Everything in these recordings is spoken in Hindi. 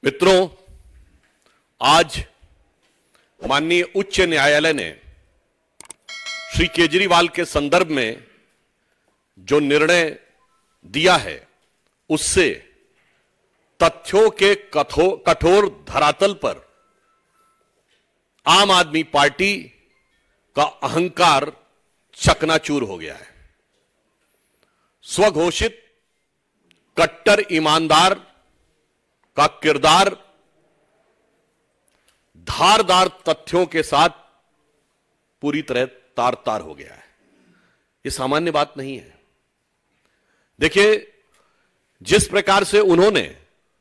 मित्रों, आज माननीय उच्च न्यायालय ने श्री केजरीवाल के संदर्भ में जो निर्णय दिया है उससे तथ्यों के कठोर धरातल पर आम आदमी पार्टी का अहंकार चकनाचूर हो गया है। स्वघोषित कट्टर ईमानदार का किरदार धारदार तथ्यों के साथ पूरी तरह तार तार हो गया है। यह सामान्य बात नहीं है। देखिए, जिस प्रकार से उन्होंने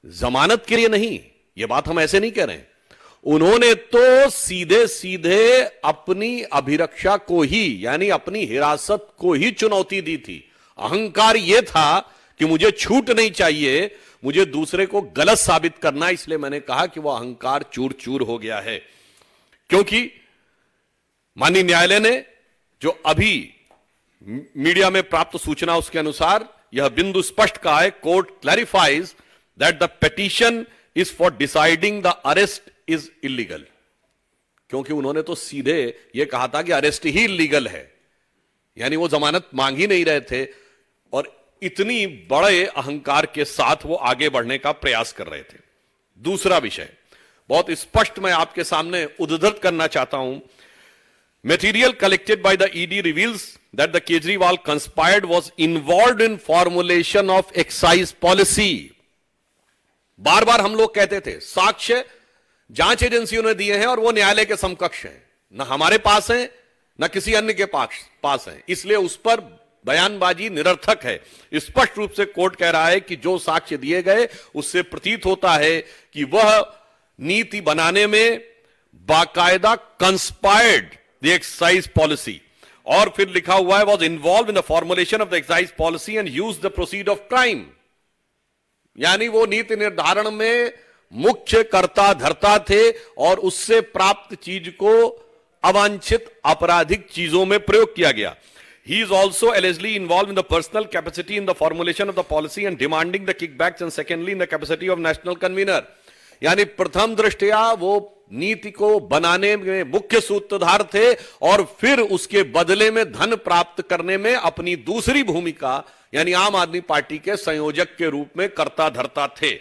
जमानत के लिए नहीं, यह बात हम ऐसे नहीं कह रहे हैं, उन्होंने तो सीधे सीधे अपनी अभिरक्षा को ही, यानी अपनी हिरासत को ही चुनौती दी थी। अहंकार यह था कि मुझे छूट नहीं चाहिए, मुझे दूसरे को गलत साबित करना, इसलिए मैंने कहा कि वह अहंकार चूर चूर हो गया है। क्योंकि माननीय न्यायालय ने जो अभी मीडिया में प्राप्त सूचना उसके अनुसार यह बिंदु स्पष्ट कहा है, court clarifies that the petition is for deciding the arrest is illegal. क्योंकि उन्होंने तो सीधे यह कहा था कि अरेस्ट ही इलीगल है, यानी वो जमानत मांग ही नहीं रहे थे और इतनी बड़े अहंकार के साथ वो आगे बढ़ने का प्रयास कर रहे थे। दूसरा विषय बहुत स्पष्ट मैं आपके सामने उद्धृत करना चाहता हूं। Material collected by the ED reveals that the Kejriwal conspired was involved in formulation of excise policy. बार बार हम लोग कहते थे साक्ष्य जांच एजेंसियों ने दिए हैं और वो न्यायालय के समकक्ष हैं, न हमारे पास हैं न किसी अन्य के पास हैं, इसलिए उस पर बयानबाजी निरर्थक है। स्पष्ट रूप से कोर्ट कह रहा है कि जो साक्ष्य दिए गए उससे प्रतीत होता है कि वह नीति बनाने में बाकायदा कंस्पायर्ड द एक्साइज पॉलिसी, और फिर लिखा हुआ है was involve in the formulation of the excise policy and use the proceed of crime, यानी वो नीति निर्धारण में मुख्य कर्ता धर्ता थे और उससे प्राप्त चीज को अवांछित आपराधिक चीजों में प्रयोग किया गया। He is also allegedly involved in the personal capacity in the formulation of the policy and demanding the kickbacks, and secondly in the capacity of national convener, यानी प्रथम दृष्टया वो नीति को बनाने में मुख्य सूत्रधार थे और फिर उसके बदले में धन प्राप्त करने में अपनी दूसरी भूमिका यानी आम आदमी पार्टी के संयोजक के रूप में कर्ता धर्ता थे।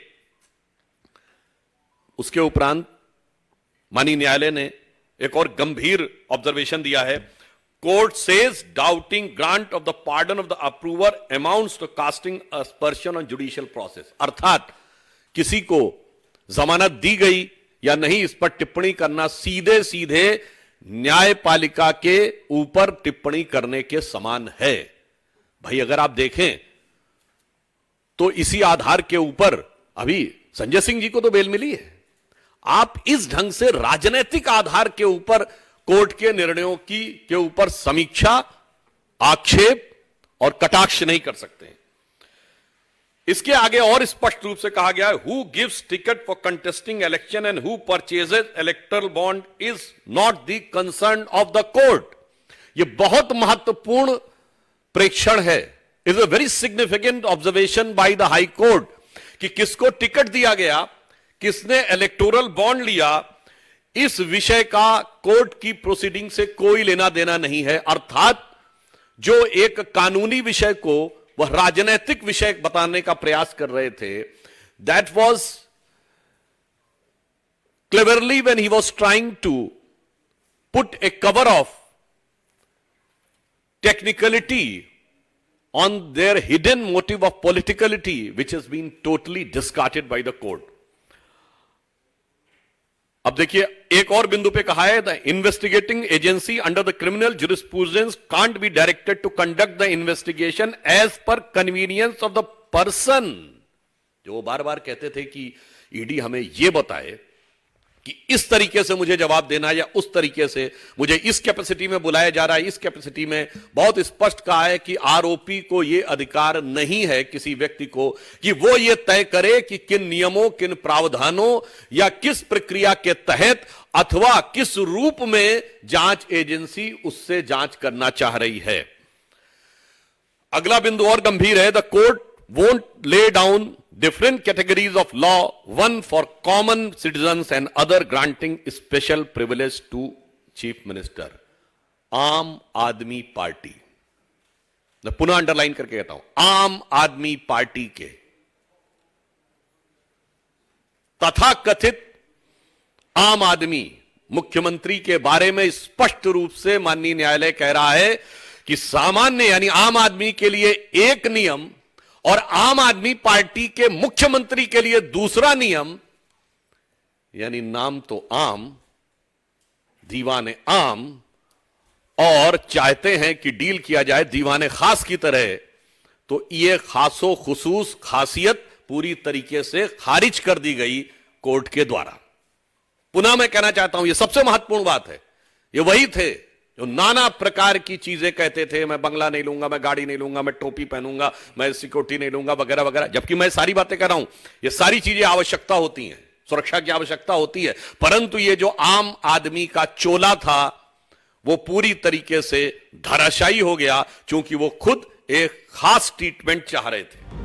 उसके उपरांत माननीय न्यायालय ने एक और गंभीर ऑब्जर्वेशन दिया है। Court says doubting grant of the pardon of the approver amounts to casting aspersion on judicial process। अर्थात किसी को जमानत दी गई या नहीं इस पर टिप्पणी करना सीधे सीधे न्यायपालिका के ऊपर टिप्पणी करने के समान है। भाई अगर आप देखें तो इसी आधार के ऊपर अभी संजय सिंह जी को तो बेल मिली है। आप इस ढंग से राजनीतिक आधार के ऊपर कोर्ट के निर्णयों के ऊपर समीक्षा, आक्षेप और कटाक्ष नहीं कर सकते। इसके आगे और स्पष्ट रूप से कहा गया है, who gives ticket for contesting election and who purchases electoral bond is not the concern of the court. यह बहुत महत्वपूर्ण प्रेक्षण है, is a very significant observation by the high court कि किसको टिकट दिया गया, किसने इलेक्टोरल बॉन्ड लिया, इस विषय का कोर्ट की प्रोसीडिंग से कोई लेना देना नहीं है। अर्थात जो एक कानूनी विषय को वह राजनीतिक विषय बताने का प्रयास कर रहे थे, that was cleverly when he was trying to put a cover of technicality on their hidden motive of politicality which has been totally discarded by the court. अब देखिए एक और बिंदु पे कहा है, the investigating agency under the criminal jurisprudence can't be directed to conduct the investigation as per convenience of the person. जो वो बार बार कहते थे कि ईडी हमें यह बताए कि इस तरीके से मुझे जवाब देना है या उस तरीके से मुझे इस कैपेसिटी में बुलाया जा रहा है, इस कैपेसिटी में। बहुत स्पष्ट कहा है कि आरोपी को यह अधिकार नहीं है किसी व्यक्ति को कि वो ये तय करे कि किन नियमों, किन प्रावधानों या किस प्रक्रिया के तहत अथवा किस रूप में जांच एजेंसी उससे जांच करना चाह रही है। अगला बिंदु और गंभीर है, the court won't lay down different categories of law, one for common citizens and other granting special privilege to chief minister. आम आदमी पार्टी, मैं पुनः अंडरलाइन करके कहता हूं, आम आदमी पार्टी के तथाकथित आम आदमी मुख्यमंत्री के बारे में स्पष्ट रूप से माननीय न्यायालय कह रहा है कि सामान्य यानी आम आदमी के लिए एक नियम और आम आदमी पार्टी के मुख्यमंत्री के लिए दूसरा नियम, यानी नाम तो आम, दीवाने आम, और चाहते हैं कि डील किया जाए दीवाने खास की तरह, तो यह खासो खुसूस खासियत पूरी तरीके से खारिज कर दी गई कोर्ट के द्वारा। पुनः मैं कहना चाहता हूं, यह सबसे महत्वपूर्ण बात है। ये वही थे जो नाना प्रकार की चीजें कहते थे, मैं बंगला नहीं लूंगा, मैं गाड़ी नहीं लूंगा, मैं टोपी पहनूंगा, मैं सिक्योरिटी नहीं लूंगा, वगैरह वगैरह। जबकि मैं सारी बातें कर रहा हूं, ये सारी चीजें आवश्यकता होती हैं, सुरक्षा की आवश्यकता होती है, परंतु ये जो आम आदमी का चोला था वो पूरी तरीके से धराशायी हो गया, क्योंकि वो खुद एक खास ट्रीटमेंट चाह रहे थे।